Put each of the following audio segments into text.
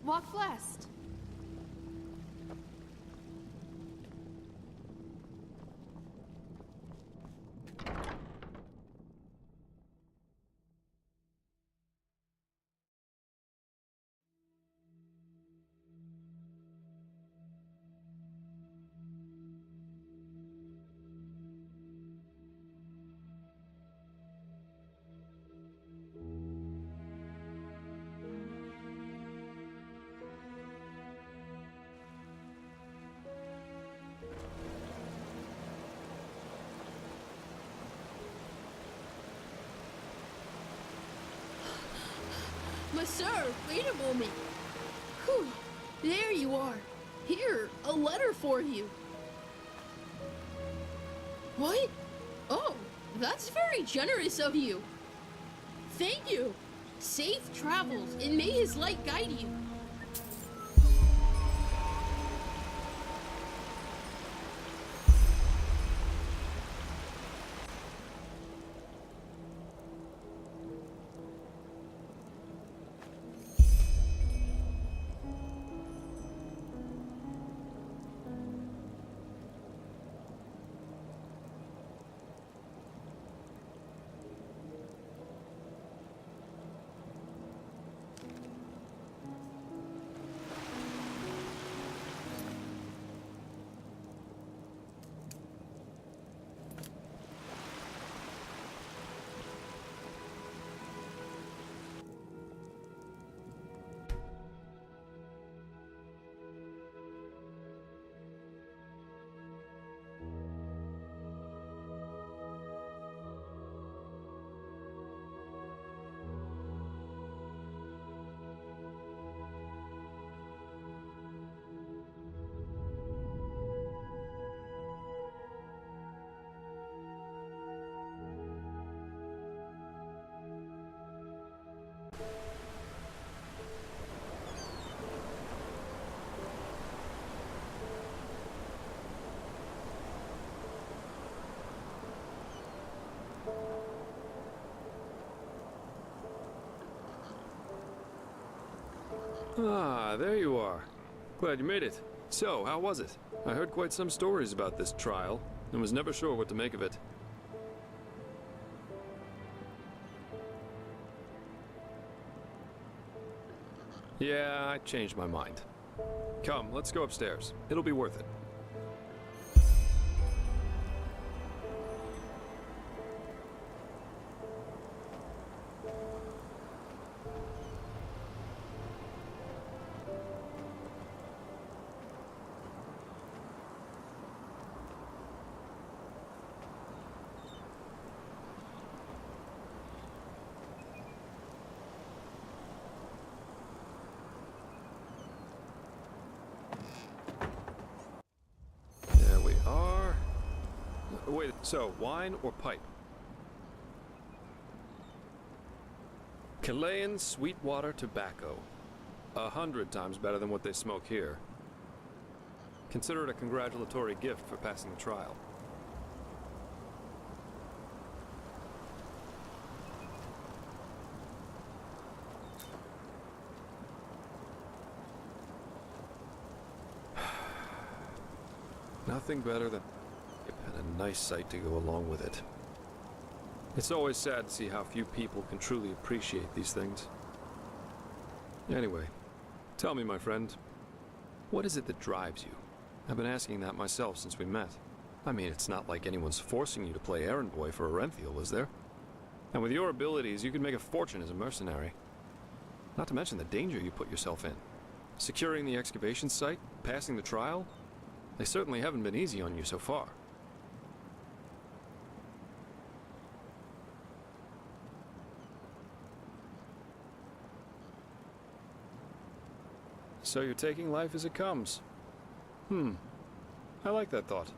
Walk fast. Sir, wait a moment. Whew, there you are. Here, a letter for you. What? Oh, that's very generous of you. Thank you. Safe travels, and may his light guide you. Ah, there you are. Glad you made it. So, how was it? I heard quite some stories about this trial, and was never sure what to make of it. Yeah, I changed my mind. Come, let's go upstairs. It'll be worth it. Wait, so, wine or pipe? Chilean Sweetwater tobacco. 100 times better than what they smoke here. Consider it a congratulatory gift for passing the trial. Nothing better than and a nice sight to go along with it. It's always sad to see how few people can truly appreciate these things. Anyway, tell me, my friend, what is it that drives you? I've been asking that myself since we met. I mean, it's not like anyone's forcing you to play errand boy for Orenthal, is there? And with your abilities, you could make a fortune as a mercenary. Not to mention the danger you put yourself in. Securing the excavation site, passing the trial, they certainly haven't been easy on you so far. So you're taking life as it comes. I like that thought.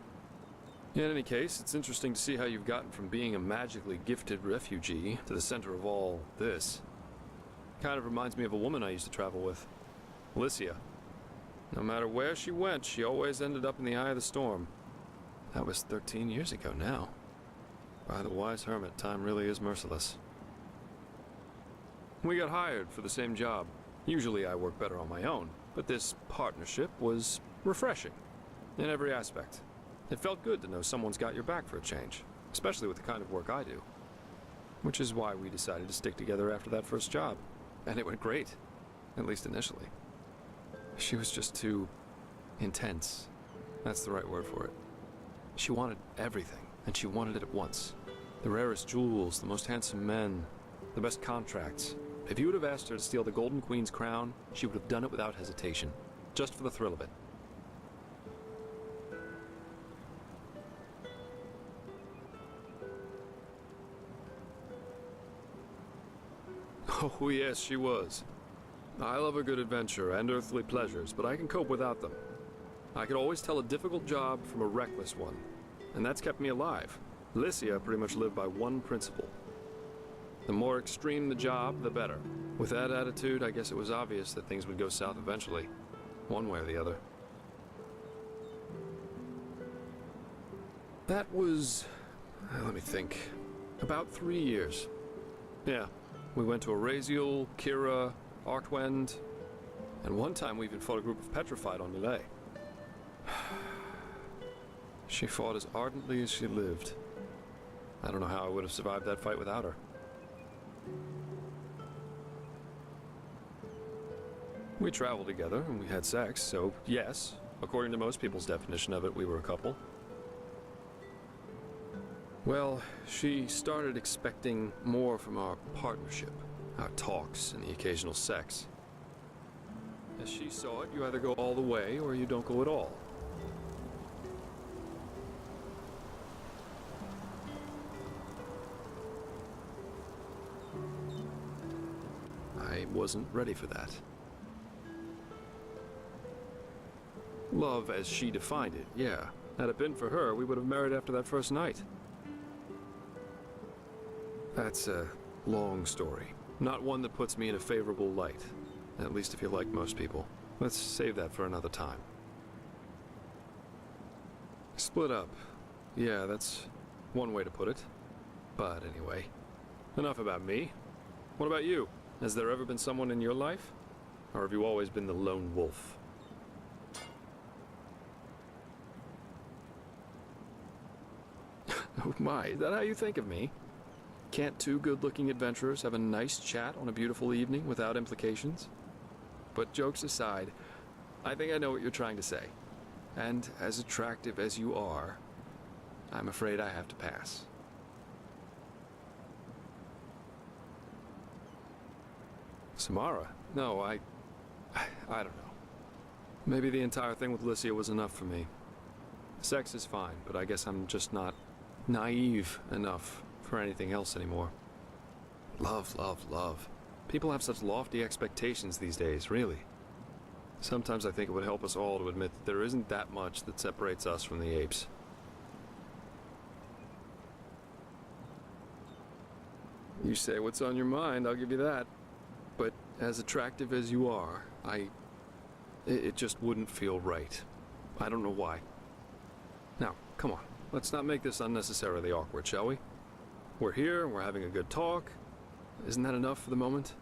In any case, it's interesting to see how you've gotten from being a magically gifted refugee to the center of all this. Kind of reminds me of a woman I used to travel with. Alicia. No matter where she went, she always ended up in the eye of the storm. That was 13 years ago now. By the wise hermit, time really is merciless. We got hired for the same job. Usually I work better on my own, but this partnership was refreshing in every aspect. It felt good to know someone's got your back for a change, especially with the kind of work I do. Which is why we decided to stick together after that first job. And it went great, at least initially. She was just too intense. That's the right word for it. She wanted everything, and she wanted it at once. The rarest jewels, the most handsome men, the best contracts. If you would have asked her to steal the Golden Queen's crown, she would have done it without hesitation, just for the thrill of it. Oh yes, she was. I love a good adventure and earthly pleasures, but I can cope without them. I could always tell a difficult job from a reckless one, and that's kept me alive. Lycia pretty much lived by one principle. The more extreme the job, the better. With that attitude, I guess it was obvious that things would go south eventually, one way or the other. That was, let me think, about 3 years. Yeah, we went to Araziel, Kira, Arkwend, and one time we even fought a group of petrified on delay. She fought as ardently as she lived. I don't know how I would have survived that fight without her. We traveled together and we had sex, so yes, according to most people's definition of it, we were a couple. Well, she started expecting more from our partnership, our talks and the occasional sex. As she saw it, you either go all the way or you don't go at all. I wasn't ready for that. Love as she defined it, yeah. Had it been for her, we would have married after that first night. That's a long story. Not one that puts me in a favorable light. At least if you like most people. Let's save that for another time. Split up. Yeah, that's one way to put it. But anyway, enough about me. What about you? Has there ever been someone in your life? Or have you always been the lone wolf? Oh my, is that how you think of me? Can't two good-looking adventurers have a nice chat on a beautiful evening without implications? But jokes aside, I think I know what you're trying to say. And as attractive as you are, I'm afraid I have to pass. Samara? No, I don't know. Maybe the entire thing with Lycia was enough for me. Sex is fine, but I guess I'm just not naive enough for anything else anymore. Love, love, love. People have such lofty expectations these days, really. Sometimes I think it would help us all to admit that there isn't that much that separates us from the apes. You say what's on your mind, I'll give you that. But as attractive as you are, it just wouldn't feel right. I don't know why. Now, come on. Let's not make this unnecessarily awkward, shall we? We're here, we're having a good talk. Isn't that enough for the moment?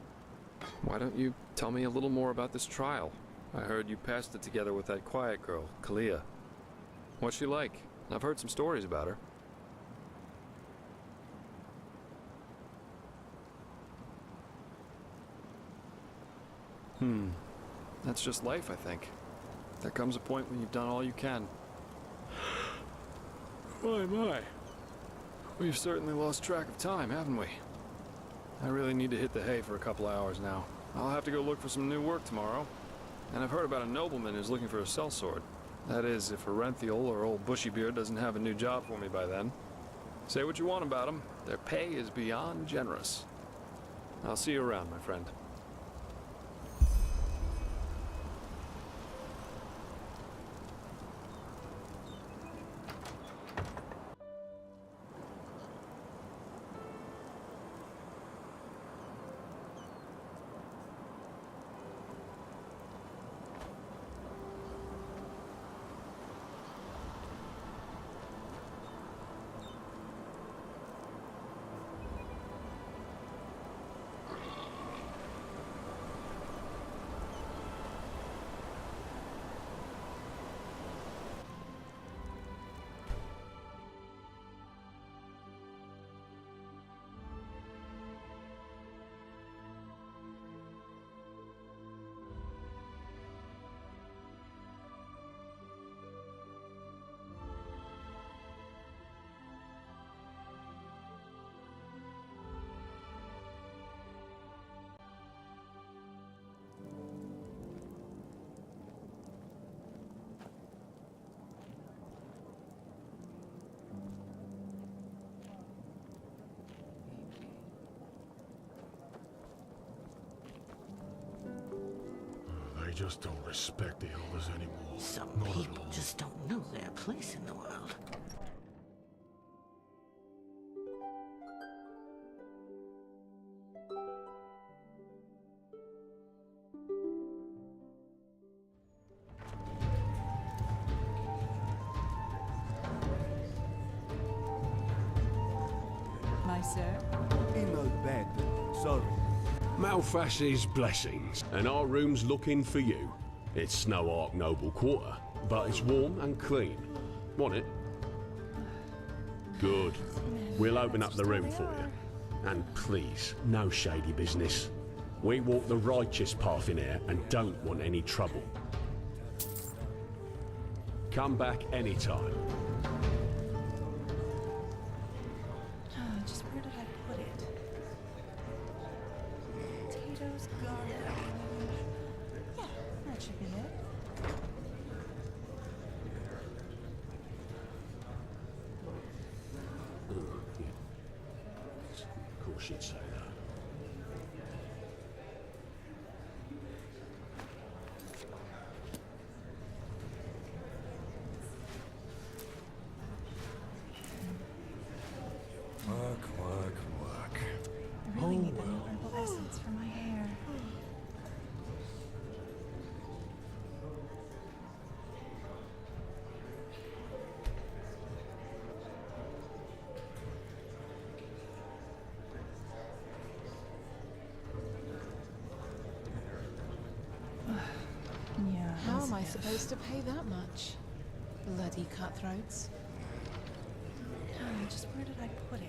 Why don't you tell me a little more about this trial? I heard you passed it together with that quiet girl, Kalia. What's she like? I've heard some stories about her. That's just life, I think. There comes a point when you've done all you can. My. We've certainly lost track of time, haven't we? I really need to hit the hay for a couple hours now. I'll have to go look for some new work tomorrow. And I've heard about a nobleman who's looking for a sellsword. That is, if Arenthiel or old Bushybeard doesn't have a new job for me by then. Say what you want about them, their pay is beyond generous. I'll see you around, my friend. just don't respect the elders anymore. Some Not at people all. just don't know their place in the world. Sir. In no bed, sorry. Malfash's blessings, and our room's looking for you. It's no Ark Noble quarter, but it's warm and clean. Want it? Good. We'll open up the room for you. And please, no shady business. We walk the righteous path in here and don't want any trouble. Come back anytime. Just where did I put it? Potatoes, garlic. Yeah, that should be it. Of course you'd say that. Work. I really need that new herbal essence for my hair. Yeah. How am I supposed to pay that much? Bloody cutthroats. Just where did I put it?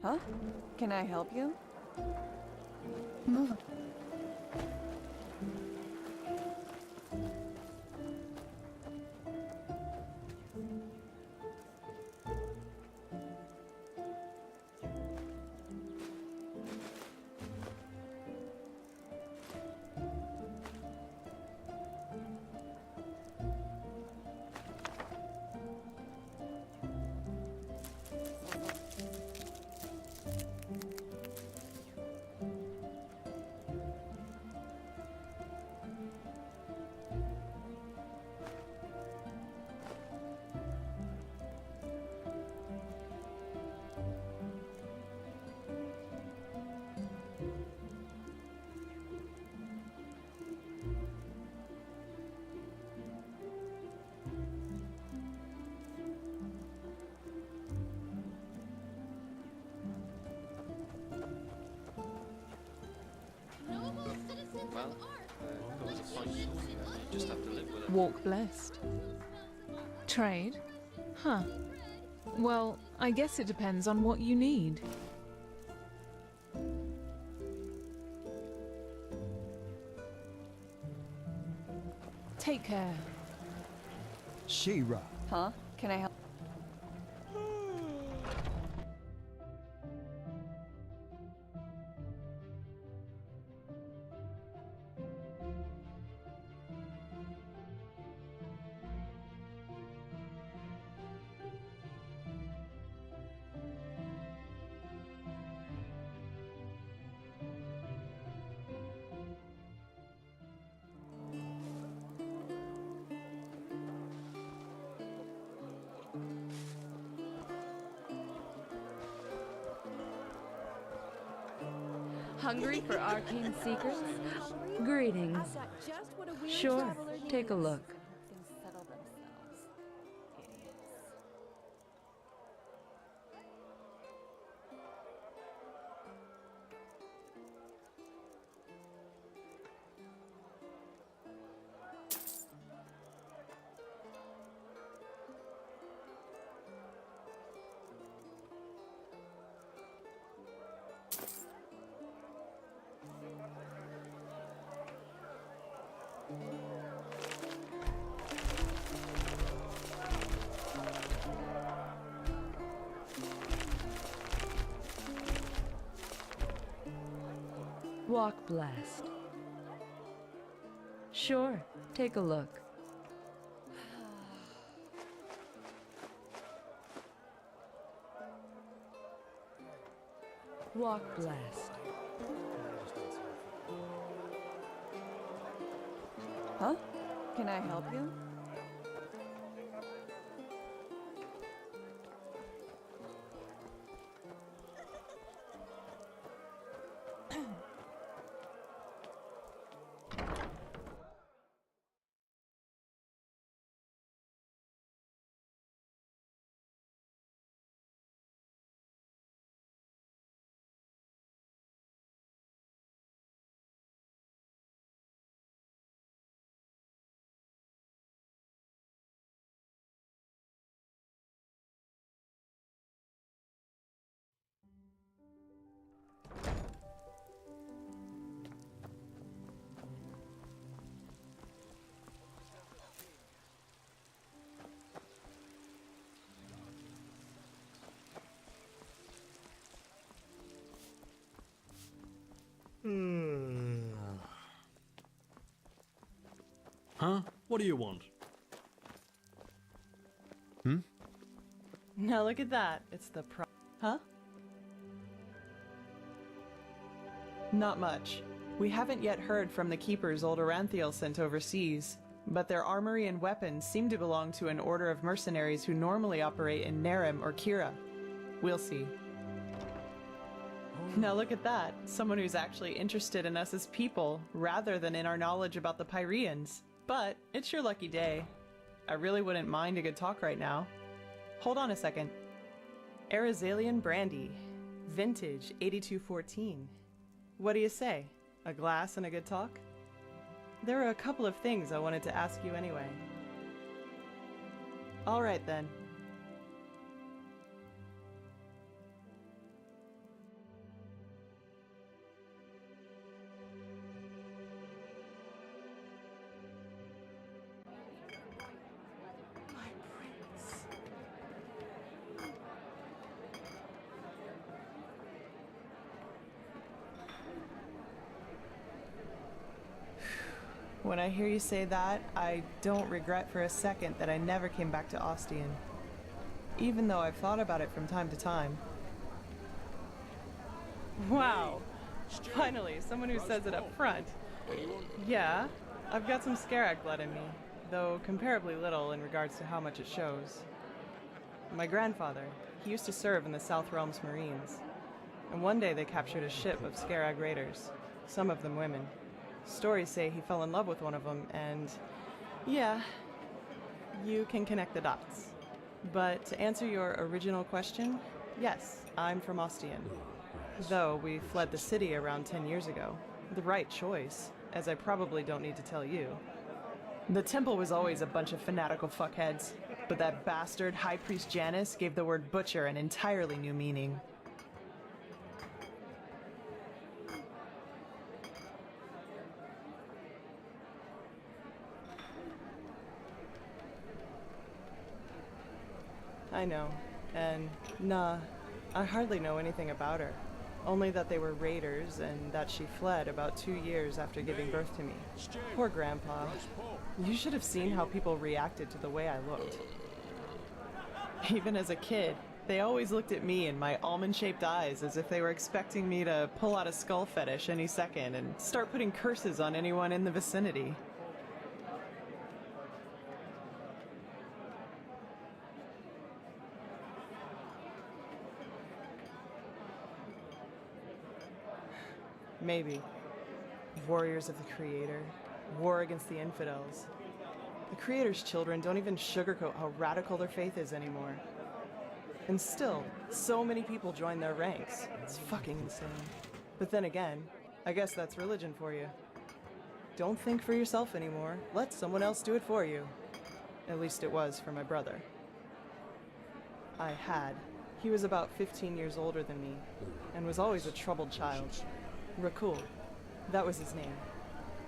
Huh? Can I help you? Mood. Well, there was a point. You just have to live with it. Walk blessed. Trade? Huh. Well, I guess it depends on what you need. Take care. She-Ra. Huh? Can I help? Hungry for arcane secrets? Greetings. Sure, take a look. Walk blessed. Sure, take a look. Walk blessed. Huh? Can I help you? Huh? What do you want? Now look at that. It's the Huh? Not much. We haven't yet heard from the keepers old Aranthiel sent overseas, but their armory and weapons seem to belong to an order of mercenaries who normally operate in Nerem or Kira. We'll see. Now look at that. Someone who's actually interested in us as people, rather than in our knowledge about the Pyreans. But it's your lucky day. I really wouldn't mind a good talk right now. Hold on a second. Arizalian brandy. Vintage 8214. What do you say? A glass and a good talk? There are a couple of things I wanted to ask you anyway. All right then. When I hear you say that, I don't regret for a second that I never came back to Ostian. Even though I've thought about it from time to time. Wow! Finally, someone who says it up front. Yeah, I've got some Scarag blood in me, though comparably little in regards to how much it shows. My grandfather, he used to serve in the South Realms Marines. And one day they captured a ship of Scarag raiders, some of them women. Stories say he fell in love with one of them, and yeah, you can connect the dots. But to answer your original question, yes, I'm from Ostian. Though we fled the city around 10 years ago. The right choice, as I probably don't need to tell you. The temple was always a bunch of fanatical fuckheads, but that bastard High Priest Janus gave the word butcher an entirely new meaning. I know, and nah, I hardly know anything about her. Only that they were raiders and that she fled about 2 years after giving birth to me. Poor Grandpa. You should have seen how people reacted to the way I looked. Even as a kid, they always looked at me and my almond-shaped eyes as if they were expecting me to pull out a skull fetish any second and start putting curses on anyone in the vicinity. Maybe. Warriors of the Creator. War against the infidels. The Creator's children don't even sugarcoat how radical their faith is anymore. And still, so many people join their ranks. It's fucking insane. But then again, I guess that's religion for you. Don't think for yourself anymore. Let someone else do it for you. At least it was for my brother. I had. He was about 15 years older than me, and was always a troubled child. Rakul. That was his name.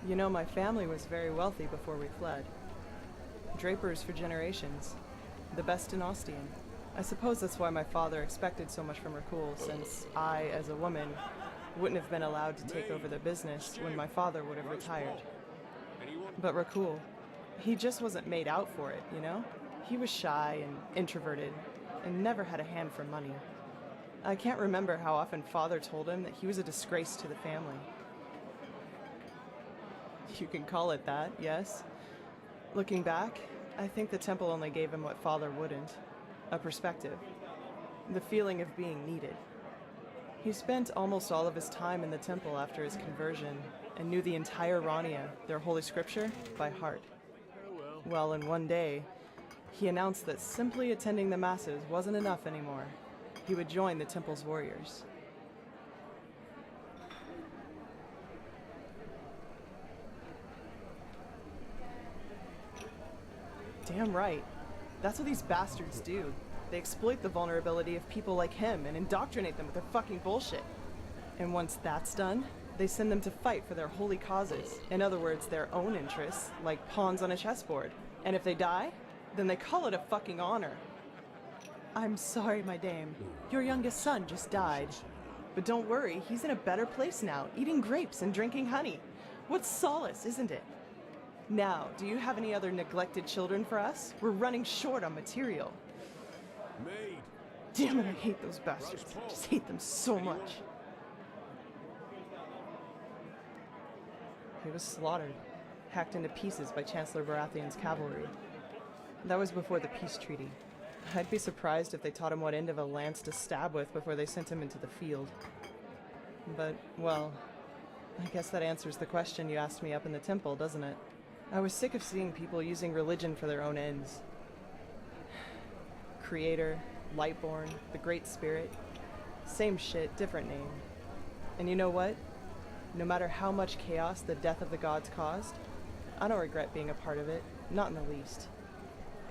You know, my family was very wealthy before we fled. Drapers for generations. The best in Ostian. I suppose that's why my father expected so much from Rakul, since I, as a woman, wouldn't have been allowed to take over the business when my father would have retired. But Rakul, he just wasn't made out for it, you know? He was shy and introverted and never had a hand for money. I can't remember how often Father told him that he was a disgrace to the family. You can call it that, yes. Looking back, I think the temple only gave him what Father wouldn't. A perspective. The feeling of being needed. He spent almost all of his time in the temple after his conversion and knew the entire Rania, their holy scripture, by heart. Well, in one day, he announced that simply attending the masses wasn't enough anymore. He would join the temple's warriors. Damn right. That's what these bastards do. They exploit the vulnerability of people like him and indoctrinate them with their fucking bullshit. And once that's done, they send them to fight for their holy causes. In other words, their own interests, like pawns on a chessboard. And if they die, then they call it a fucking honor. I'm sorry, my dame. Your youngest son just died. But don't worry, he's in a better place now, eating grapes and drinking honey. What solace, isn't it? Now, do you have any other neglected children for us? We're running short on material. Maid. Damn it, I hate those bastards. I just hate them so much. He was slaughtered, hacked into pieces by Chancellor Baratheon's cavalry. That was before the peace treaty. I'd be surprised if they taught him what end of a lance to stab with before they sent him into the field. But, well, I guess that answers the question you asked me up in the temple, doesn't it? I was sick of seeing people using religion for their own ends. Creator, Lightborn, the Great Spirit. Same shit, different name. And you know what? No matter how much chaos the death of the gods caused, I don't regret being a part of it, not in the least.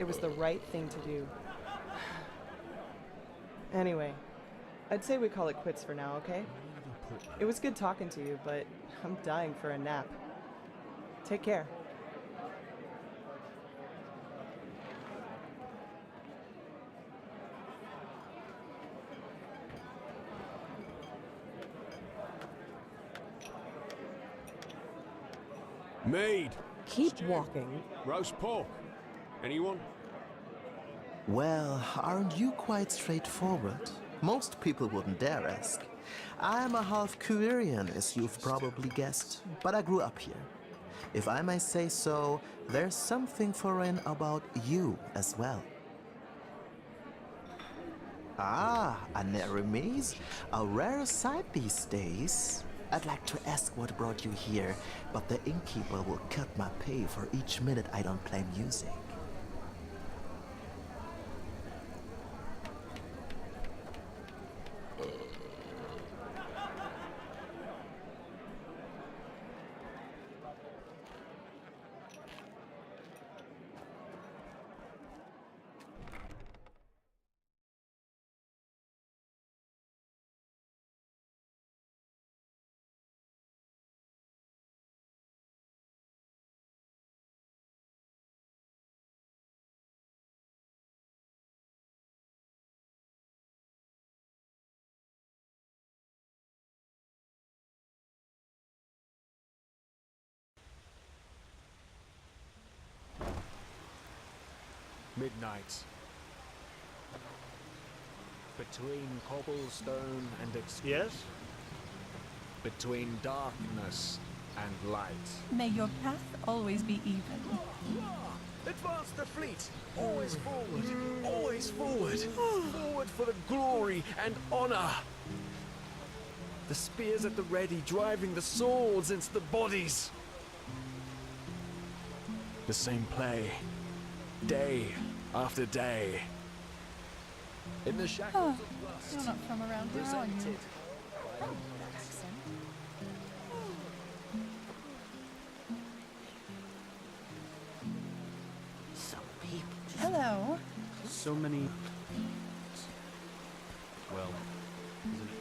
It was the right thing to do. Anyway, I'd say we call it quits for now, okay? It was good talking to you, but I'm dying for a nap. Take care. Maid. Keep walking. Roast pork. Anyone? Well, aren't you quite straightforward? Most people wouldn't dare ask. I'm a half Kuirian, as you've probably guessed, but I grew up here. If I may say so, there's something foreign about you as well. Ah, a Neremes, a rare sight these days. I'd like to ask what brought you here, but the innkeeper will cut my pay for each minute I don't play music. Midnight. Between cobblestone and Yes? between darkness and light. May your path always be even. Advance the fleet! Always forward! Always forward! Forward for the glory and honor! The spears at the ready, driving the swords into the bodies. The same play, day after day. In the shackles of lust, You're not from around here, are you? presented by Oh, that accent. Some people just... Hello. So many... Well, isn't it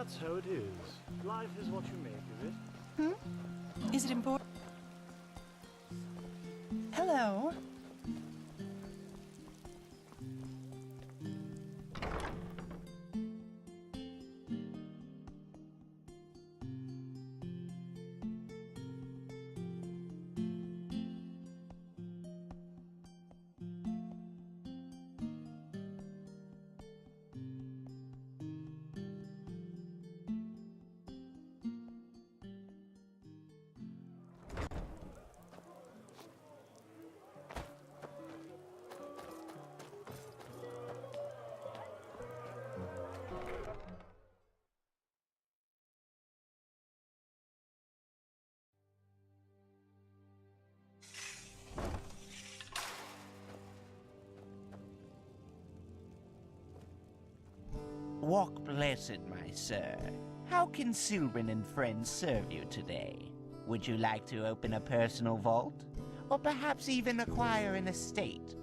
That's how it is. Life is what you make of it. Is it important? Hello? Walk blessed, my sir. How can Sylvan and friends serve you today? Would you like to open a personal vault? Or perhaps even acquire an estate?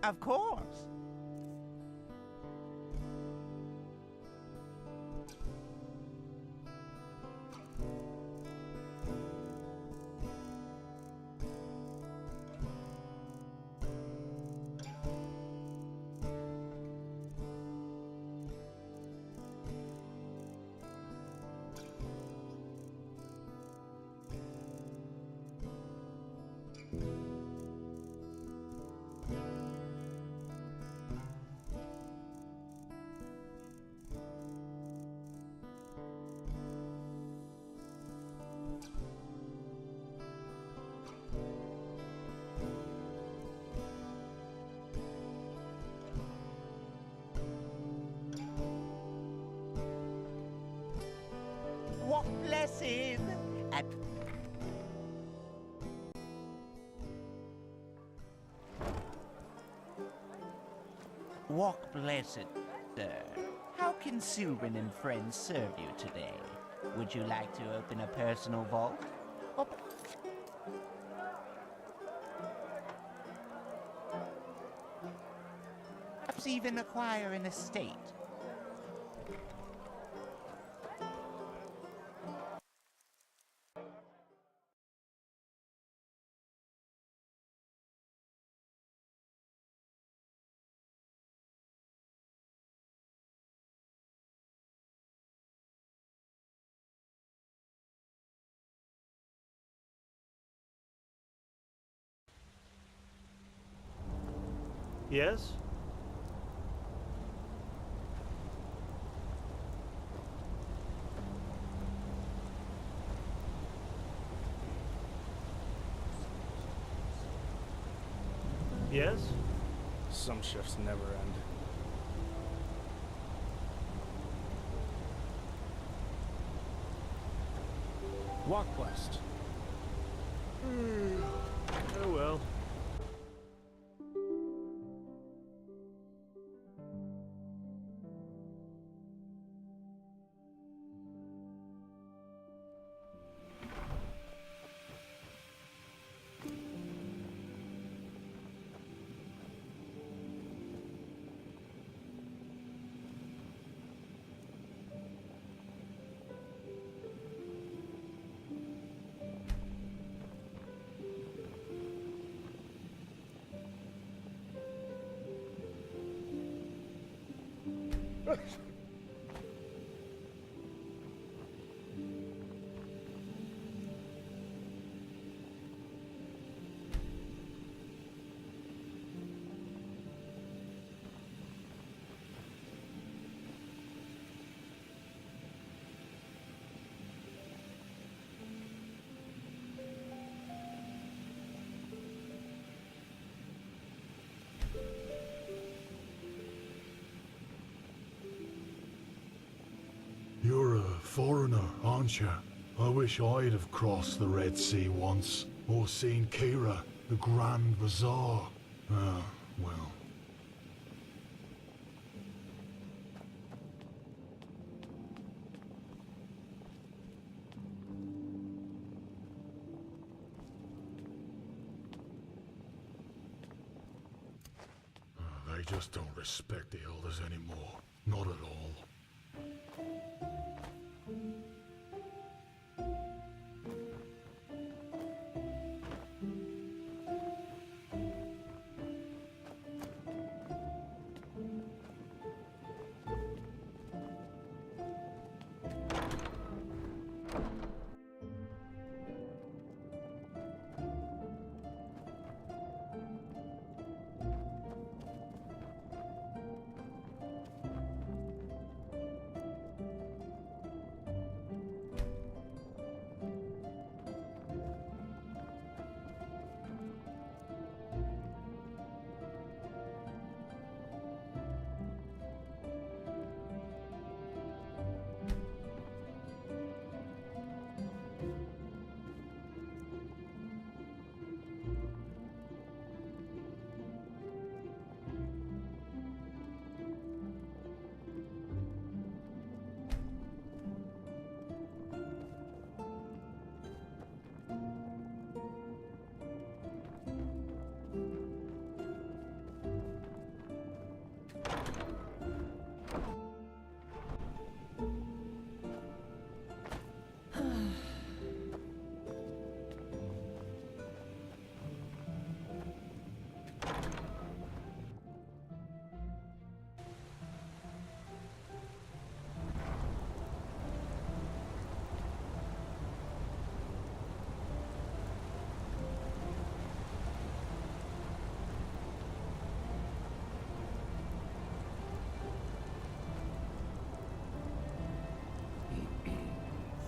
Of course. Walk blessed at Walk blessed, sir. How can Sylvan and friends serve you today? Would you like to open a personal vault? Or perhaps even acquire an estate? Yes? Yes? Some shifts never end. Walk blessed. Oh well. You're a foreigner, aren't you? I wish I'd have crossed the Red Sea once, or seen Kira, the Grand Bazaar. Ah, well. They just don't respect the elders anymore. Not at all.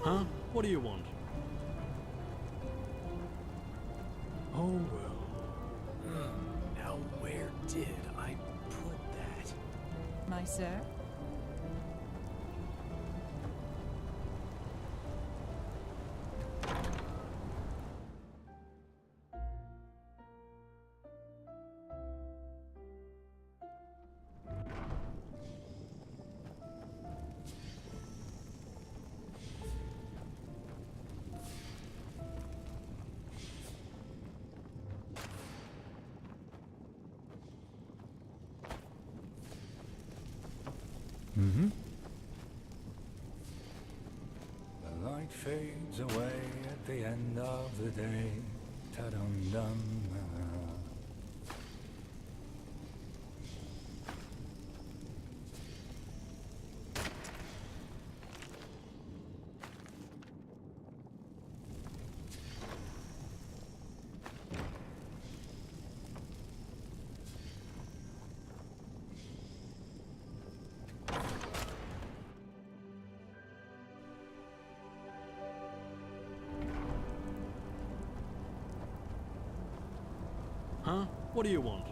Huh? What do you want? Oh, well. Now, where did I put that? My sir? Mm-hmm. The light fades away at the end of the day. Ta-dum-dum. Huh? What do you want?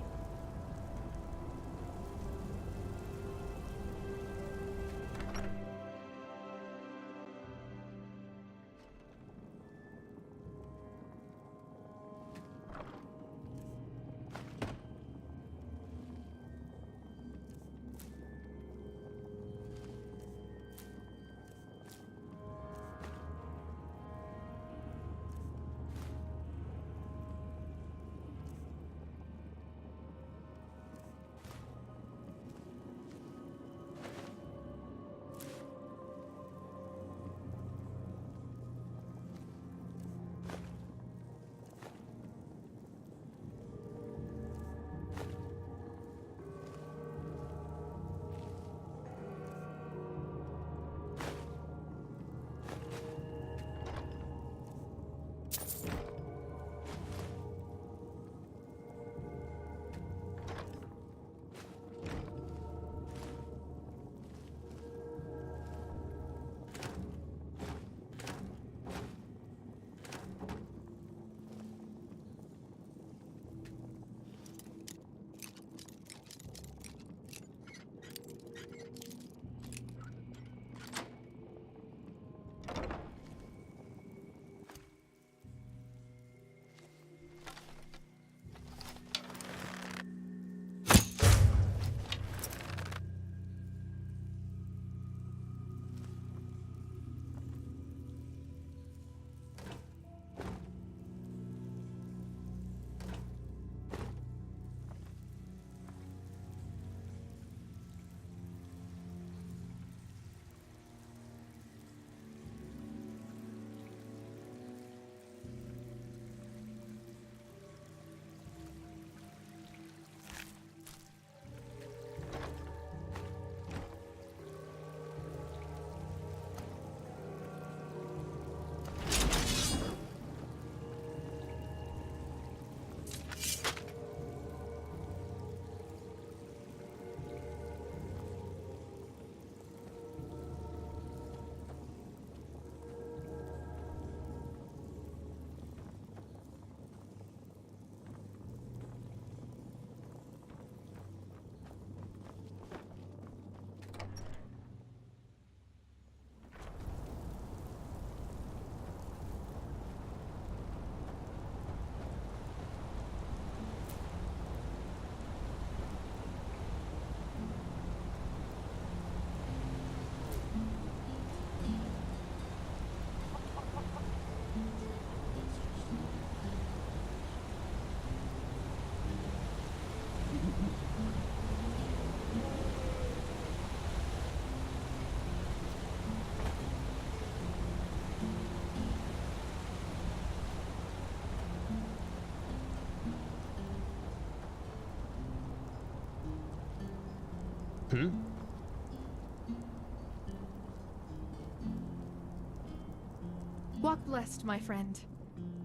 Walk blessed, my friend.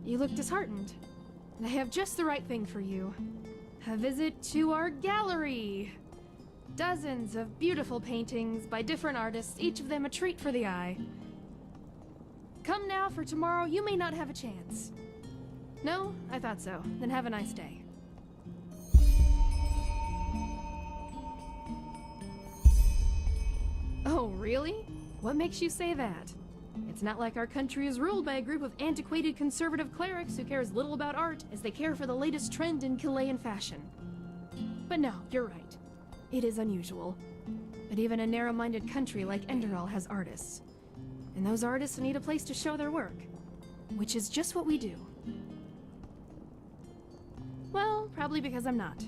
You look disheartened, and I have just the right thing for you. A visit to our gallery! Dozens of beautiful paintings by different artists, each of them a treat for the eye. Come now, for tomorrow you may not have a chance. No? I thought so. Then have a nice day. Oh, really? What makes you say that? It's not like our country is ruled by a group of antiquated conservative clerics who care as little about art as they care for the latest trend in Chilean fashion. But no, you're right. It is unusual. But even a narrow-minded country like Enderal has artists. And those artists need a place to show their work. Which is just what we do. Well, probably because I'm not.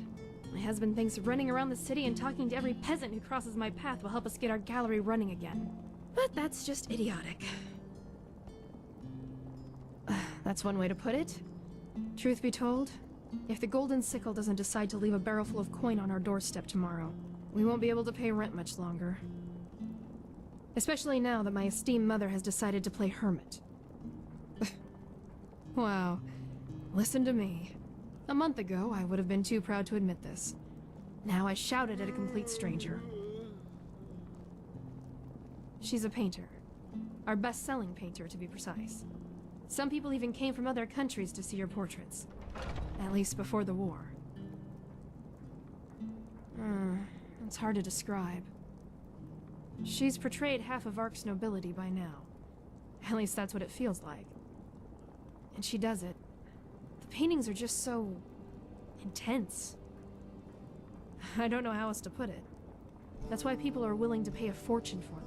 My husband thinks running around the city and talking to every peasant who crosses my path will help us get our gallery running again. But that's just idiotic. That's one way to put it. Truth be told, if the Golden Sickle doesn't decide to leave a barrel full of coin on our doorstep tomorrow, we won't be able to pay rent much longer. Especially now that my esteemed mother has decided to play hermit. Wow. Listen to me. A month ago, I would have been too proud to admit this. Now I shout it at a complete stranger. She's a painter. Our best-selling painter, to be precise. Some people even came from other countries to see her portraits. At least before the war. It's hard to describe. She's portrayed half of Ark's nobility by now. At least that's what it feels like. And she does it. The paintings are just so intense. I don't know how else to put it. That's why people are willing to pay a fortune for them.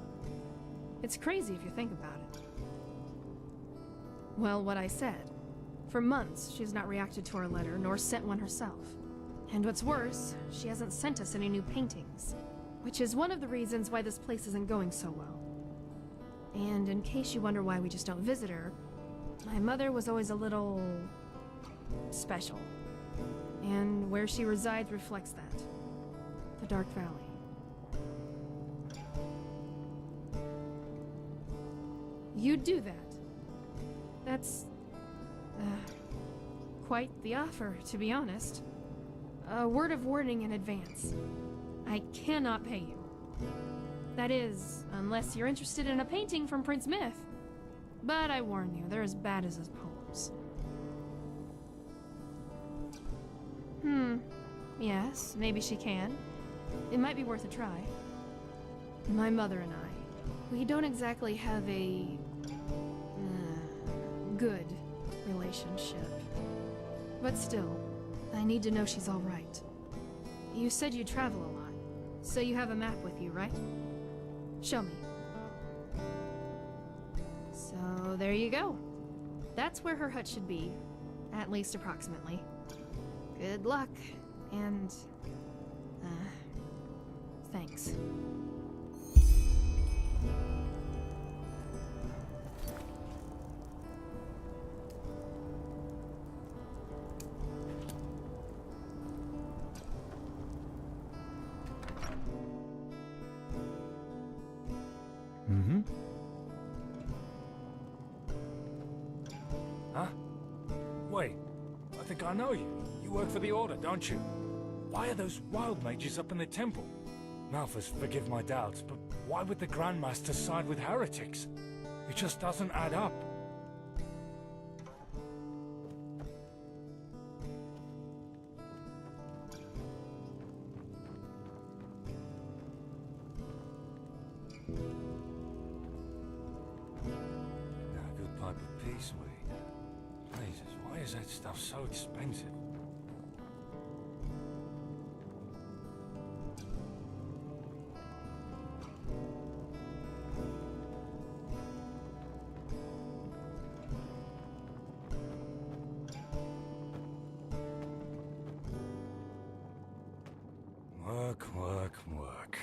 It's crazy if you think about it. Well, what I said. For months, she's not reacted to our letter, nor sent one herself. And what's worse, she hasn't sent us any new paintings. Which is one of the reasons why this place isn't going so well. And in case you wonder why we just don't visit her, my mother was always a little special. And where she resides reflects that. The Dark Valley. You'd do that. That's quite the offer, to be honest. A word of warning in advance. I cannot pay you. That is, unless you're interested in a painting from Prince Myth. But I warn you, they're as bad as his poems. Yes, maybe she can. It might be worth a try. My mother and I, we don't exactly have a good relationship. But still, I need to know she's all right. You said you travel a lot, so you have a map with you, right? Show me. So there you go. That's where her hut should be, at least approximately. Good luck, and thanks. Huh? Wait, I think I know you. You work for the Order, don't you? Why are those wild mages up in the temple? Malthus, forgive my doubts, but why would the Grandmaster side with heretics? It just doesn't add up. Now, a good pipe of peace weed. Jesus, why is that stuff so expensive? Work, work, work.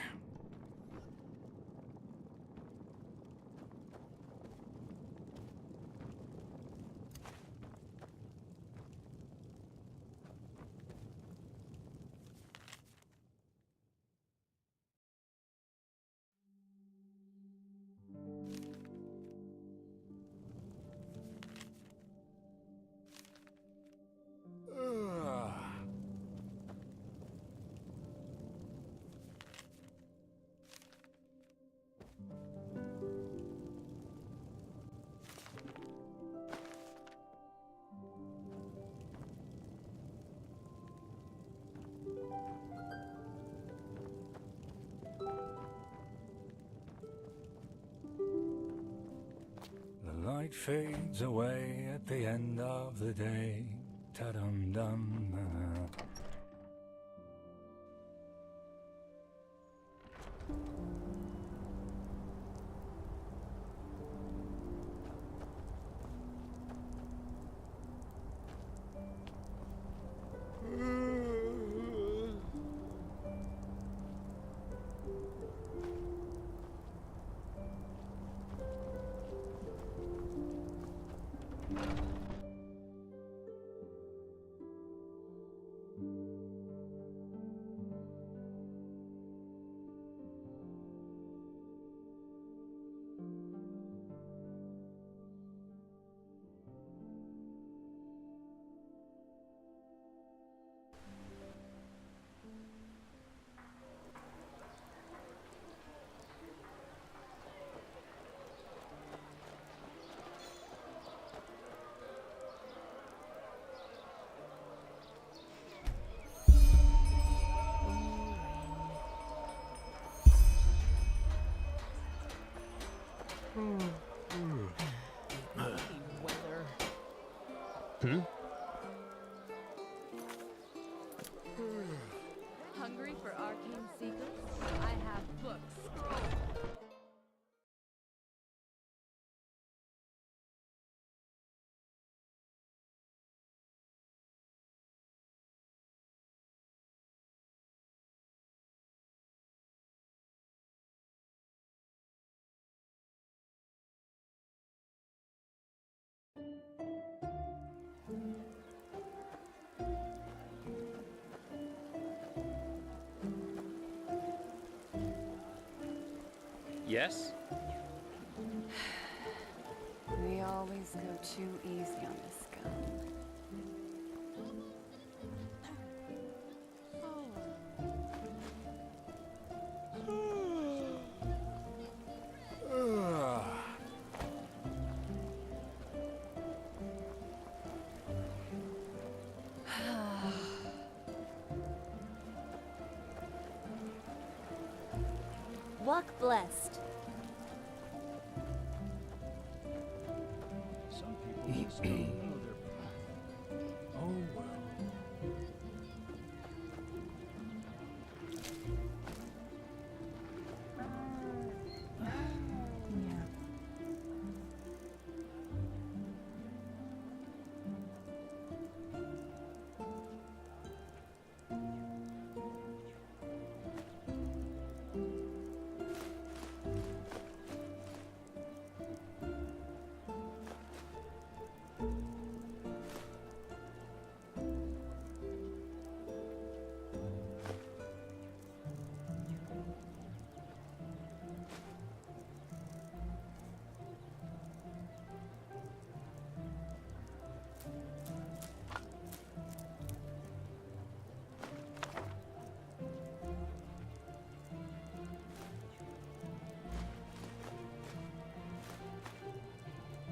light fades away at the end of the day. Ta-dum-dum. Hungry for arcane secrets? I have books. Yes? We always go too easy on this gun. Walk blessed. Some people just don't know their path. Oh well.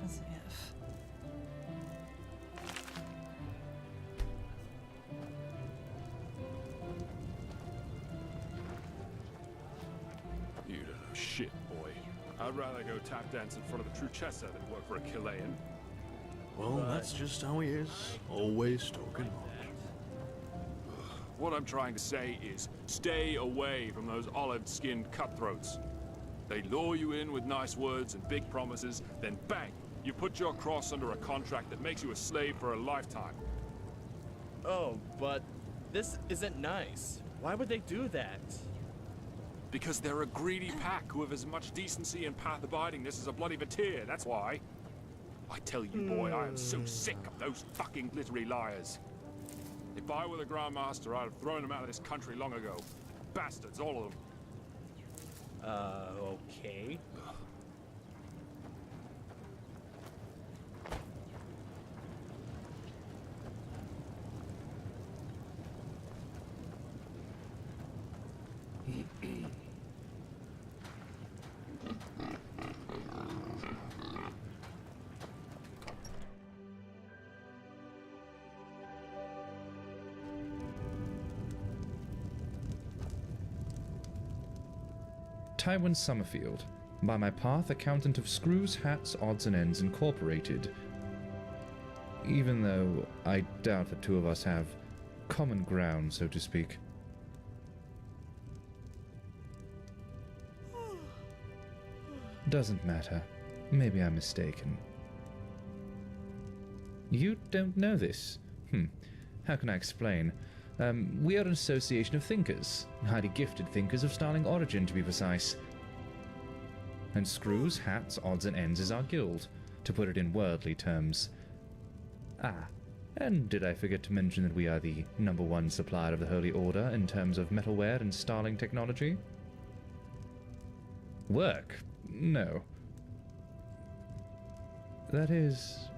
As if. You don't know shit, boy. I'd rather go tap dance in front of the Truchessa than work for a Chilean. Well, that's just how he is. Always talking. What I'm trying to say is, stay away from those olive-skinned cutthroats. They lure you in with nice words and big promises, then bang, you put your cross under a contract that makes you a slave for a lifetime. Oh, but this isn't nice. Why would they do that? Because they're a greedy pack who have as much decency and path abidingness as a bloody Vatir, that's why. I tell you, boy, I am so sick of those fucking glittery liars. If I were the Grandmaster, I'd have thrown them out of this country long ago. Bastards, all of them. Okay. Tywin Summerfield, By my path, accountant of Screws, Hats, Odds and Ends Incorporated. Even though I doubt the two of us have common ground, so to speak. Doesn't matter. Maybe I'm mistaken. You don't know this? How can I explain? We are an association of thinkers. Highly gifted thinkers of sterling origin, to be precise. And Screws, Hats, Odds and Ends is our guild, to put it in worldly terms. Ah, and did I forget to mention that we are the #1 supplier of the Holy Order in terms of metalware and sterling technology? Work? No. That is...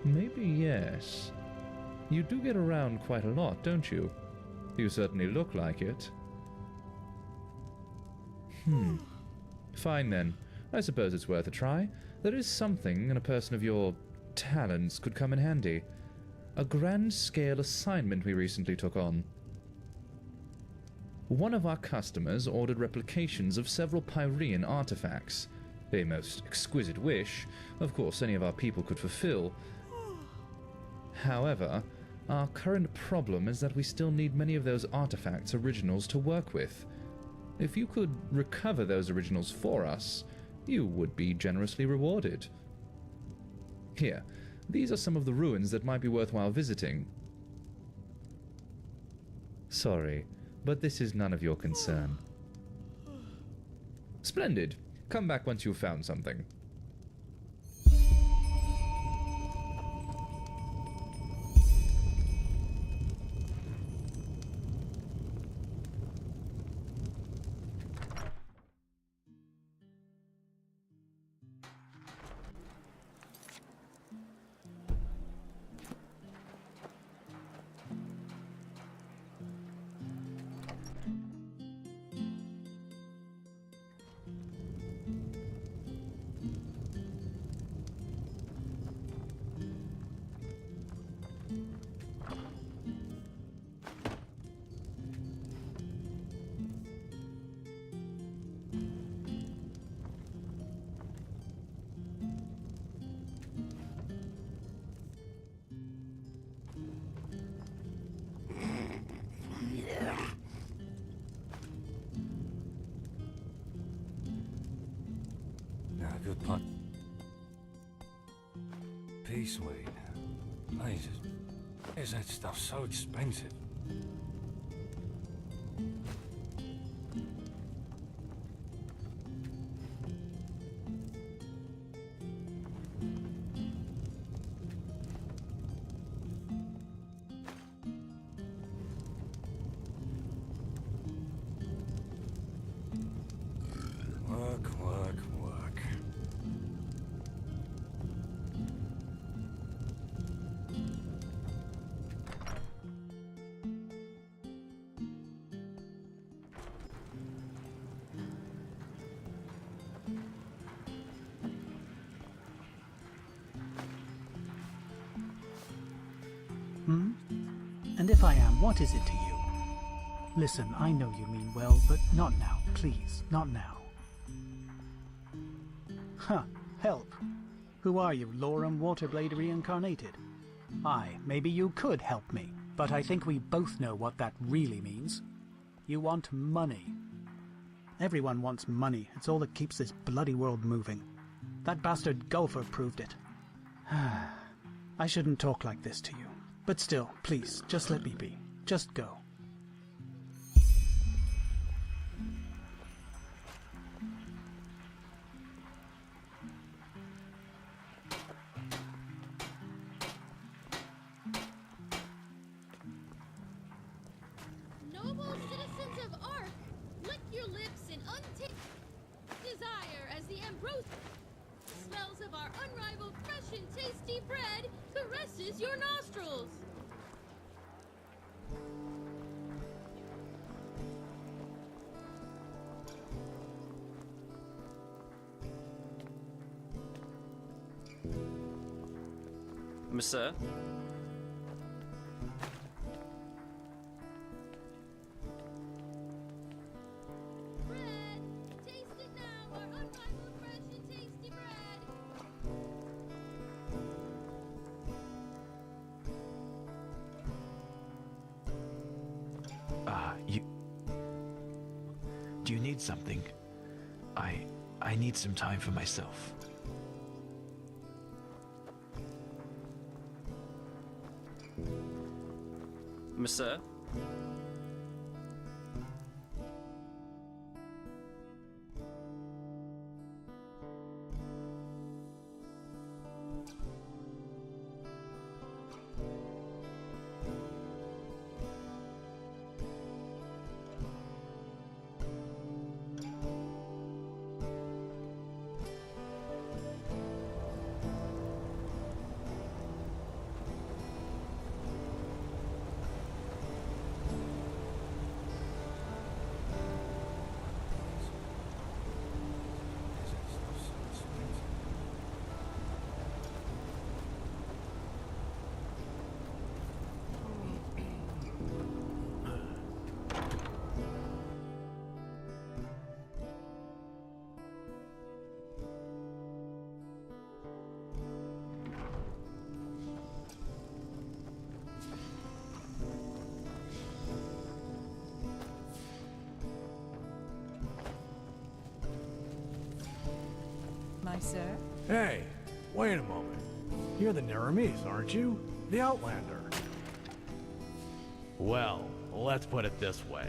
Maybe yes. You do get around quite a lot, don't you? You certainly look like it. Fine then. I suppose it's worth a try. There is something, and a person of your talents could come in handy. A grand-scale assignment we recently took on. One of our customers ordered replications of several Pyrean artifacts. A most exquisite wish, of course any of our people could fulfill. However, our current problem is that we still need many of those artifacts' originals to work with. If you could recover those originals for us, you would be generously rewarded. Here, these are some of the ruins that might be worthwhile visiting. Sorry, but this is none of your concern. Splendid. Come back once you've found something. Good pot. Peace weed. Jesus. Is that stuff so expensive? And if I am, what is it to you? Listen, I know you mean well, but not now, please, not now. Huh, help. Who are you, Lorem Waterblade reincarnated? Aye, maybe you could help me, but I think we both know what that really means. You want money. Everyone wants money, it's all that keeps this bloody world moving. That bastard Gulfer proved it. I shouldn't talk like this to you. But still, please, just let me be. Just go. Noble citizens of Ark, lick your lips and untaste desire as the ambrosial smells of our unrivaled fresh and tasty bread caresses your nostrils. Monsieur? Bread, Do you need something? I need some time for myself. Monsieur? My sir? Hey, wait a moment. You're the Naramis, aren't you? The Outlander. Well, let's put it this way.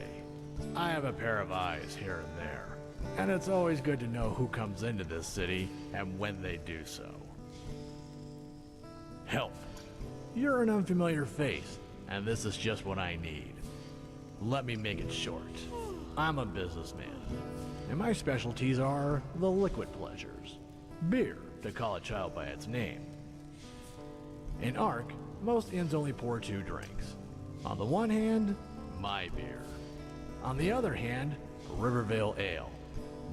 I have a pair of eyes here and there, and it's always good to know who comes into this city and when they do so. Help. You're an unfamiliar face, and this is just what I need. Let me make it short. I'm a businessman, and my specialties are the liquid pleasures. Beer, to call a child by its name. In Ark, most inns only pour 2 drinks. On the one hand, my beer. On the other hand, Rivervale Ale.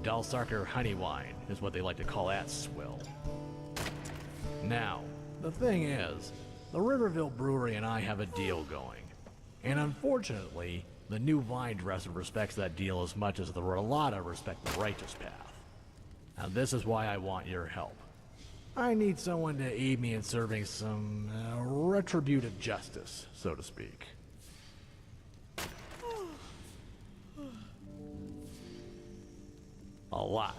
Dalsarker honey wine is what they like to call that swill. Now, the thing is, the Rivervale Brewery and I have a deal going. And unfortunately, the new vine dresser respects that deal as much as the Rolata respect the righteous path. Now this is why I want your help. I need someone to aid me in serving some retributive justice, so to speak. A lot.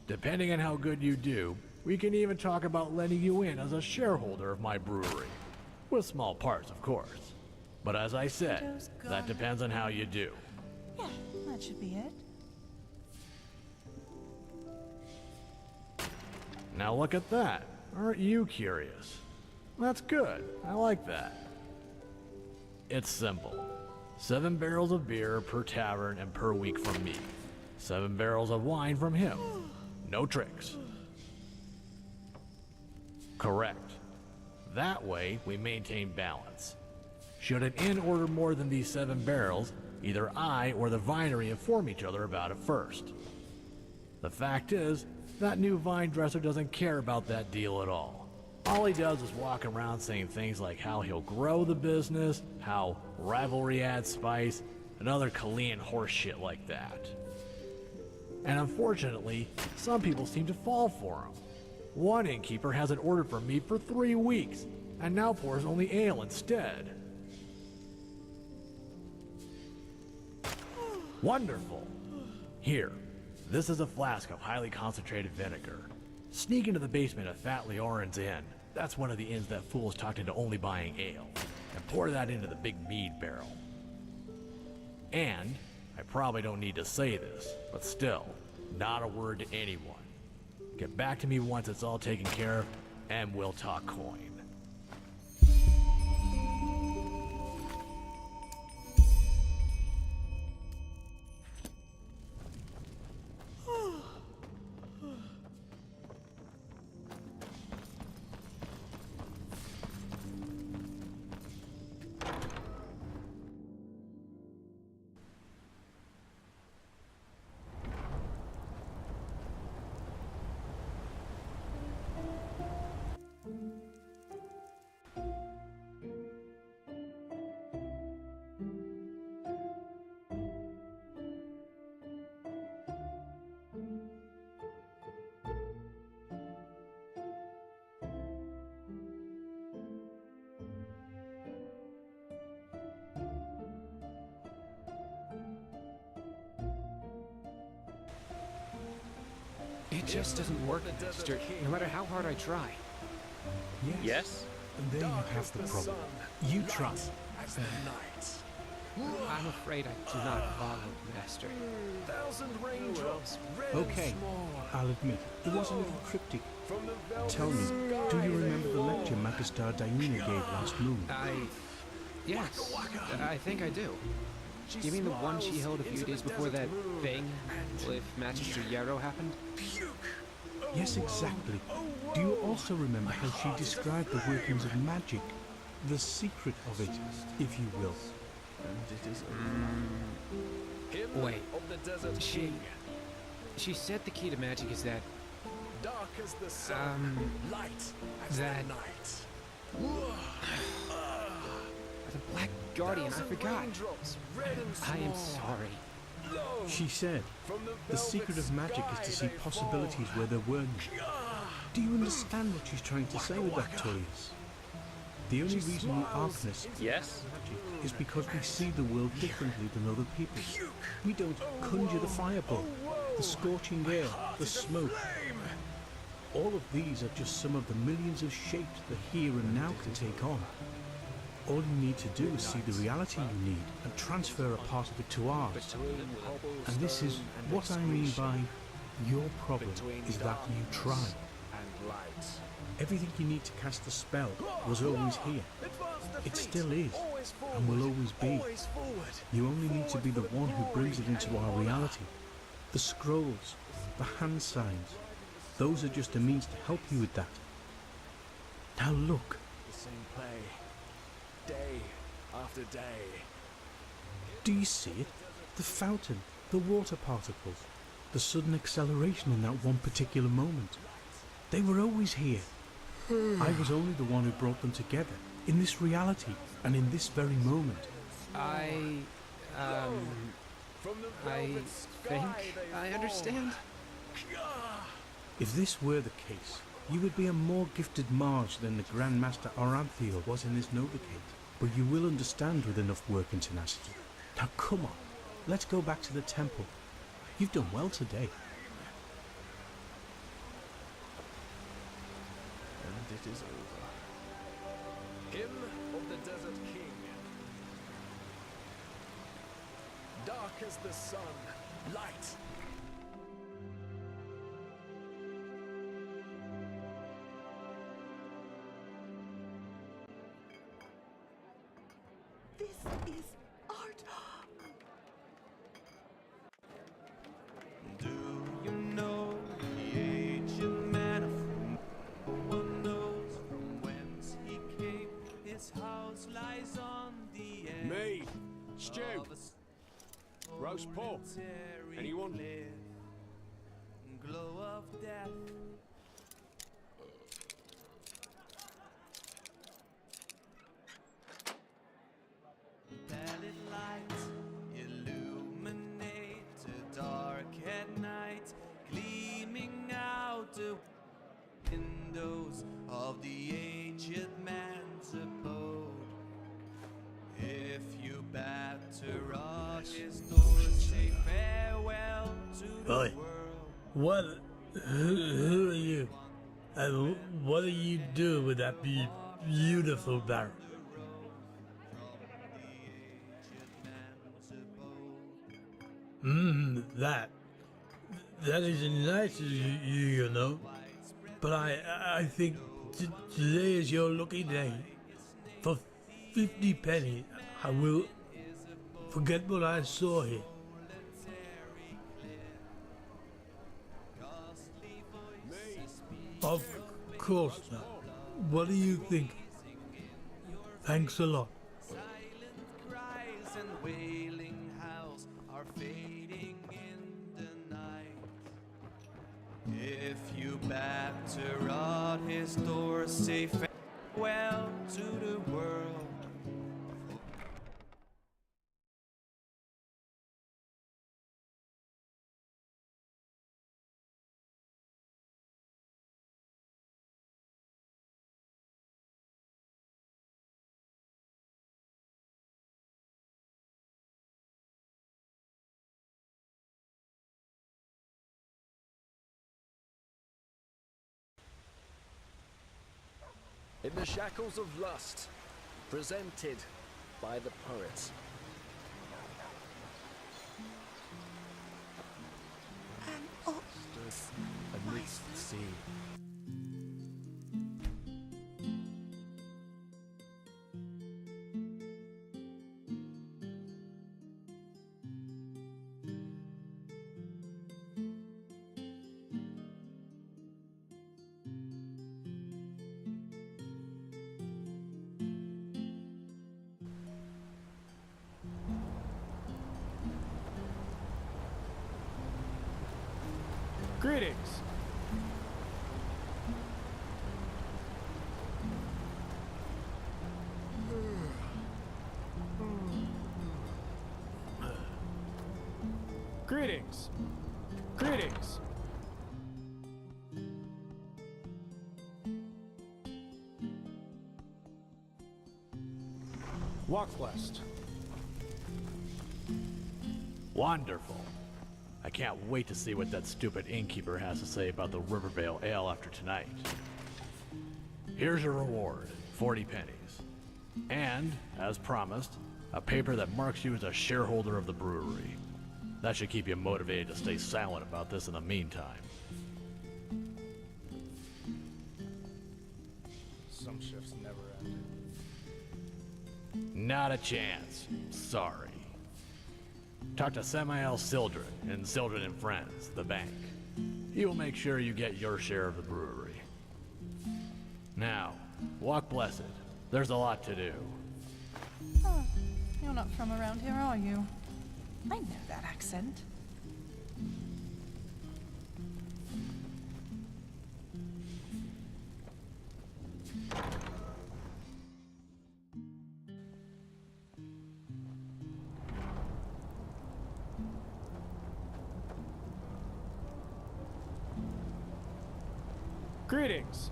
Depending on how good you do, we can even talk about letting you in as a shareholder of my brewery. With small parts, of course. But as I said, that depends on how you do. Yeah, that should be it. Now look at that. Aren't you curious? That's good. I like that. It's simple. 7 barrels of beer per tavern and per week from me. 7 barrels of wine from him. No tricks. Correct. That way, we maintain balance. Should an inn order more than these 7 barrels, either I or the vinery inform each other about it first. The fact is, that new vine dresser doesn't care about that deal at all. All he does is walk around saying things like how he'll grow the business, how rivalry adds spice, and other Kalian horse shit like that. And unfortunately, some people seem to fall for him. One innkeeper hasn't ordered from me for 3 weeks, and now pours only ale instead. Wonderful! Here, this is a flask of highly concentrated vinegar. Sneak into the basement of Fat Leorin's Inn. That's one of the inns that fools talked into only buying ale. And pour that into the big mead barrel. And, I probably don't need to say this, but still, not a word to anyone. Get back to me once it's all taken care of, and we'll talk coin. It just doesn't work, Master, no matter how hard I try. Yes? And there you have the problem. You try. I'm afraid I do not follow, Master. Okay, I'll admit, it was a little cryptic. Tell me, do you remember the lecture Magister Diana gave last moon? Yes, I think I do. You mean the one she held a few days before that thing with Magister Yarrow happened? Yes, exactly. Do you also remember how she described the workings of magic? The secret of it, if you will. Wait, she said the key to magic is that... Dark as the sun, light as the night. The Black Guardian, I forgot. I am sorry. She said, the secret of magic is to see possibilities where there weren't. Do you understand what she's trying to say with that, Tullius? The only reason we Arcanists is because we see the world differently than other people. We don't conjure the fireball, the scorching air, the smoke. All of these are just some of the millions of shapes the here and now can take on. All you need to do is see the reality you need and transfer a part of it to ours. And this is what I mean by your problem is that you try. Everything you need to cast the spell was always here. It still is, and will always be. You only need to be the one who brings it into our reality. The scrolls, the hand signs, those are just a means to help you with that. Now look. The same play, day after day. Do you see it? The fountain, the water particles, the sudden acceleration in that one particular moment. They were always here. I was only the one who brought them together, in this reality, and in this very moment. I think I understand. If this were the case, you would be a more gifted mage than the Grand Master Aranthiel was in this Novacate. But you will understand with enough work and tenacity. Now come on, let's go back to the temple. You've done well today. And it is over. Hymn of the Desert King. Dark as the sun, light. This is art. Do you know the ancient man of whom no one knows from whence he came? His house lies on the edge. Me, Stu, roast pork. Anyone? Glow of death. Pallid light illuminate a dark at night, gleaming out the windows of the aged man's abode. If you batter on his door, say farewell to the Oi. world. Who are you? And what do you do with that beautiful barrel? That is nice of you, you know. But I think today is your lucky day. For 50 pennies, I will forget what I saw here. Of course not. What do you think? Thanks a lot. Cries and wailing howls are fading in the night. If you batter on his door, say farewell to the world. In the shackles of lust, presented by the poets. Stood amidst the sea. Greetings. Greetings. Greetings. Walk blessed. Wonderful. I can't wait to see what that stupid innkeeper has to say about the Rivervale Ale after tonight. Here's your reward, 40 pennies. And, as promised, a paper that marks you as a shareholder of the brewery. That should keep you motivated to stay silent about this in the meantime. Some shifts never end. Not a chance. Sorry. Talk to Samael Sildren and Sildren and Friends, the bank. He will make sure you get your share of the brewery. Now, walk blessed. There's a lot to do. Huh. You're not from around here, are you? I know that accent. Greetings.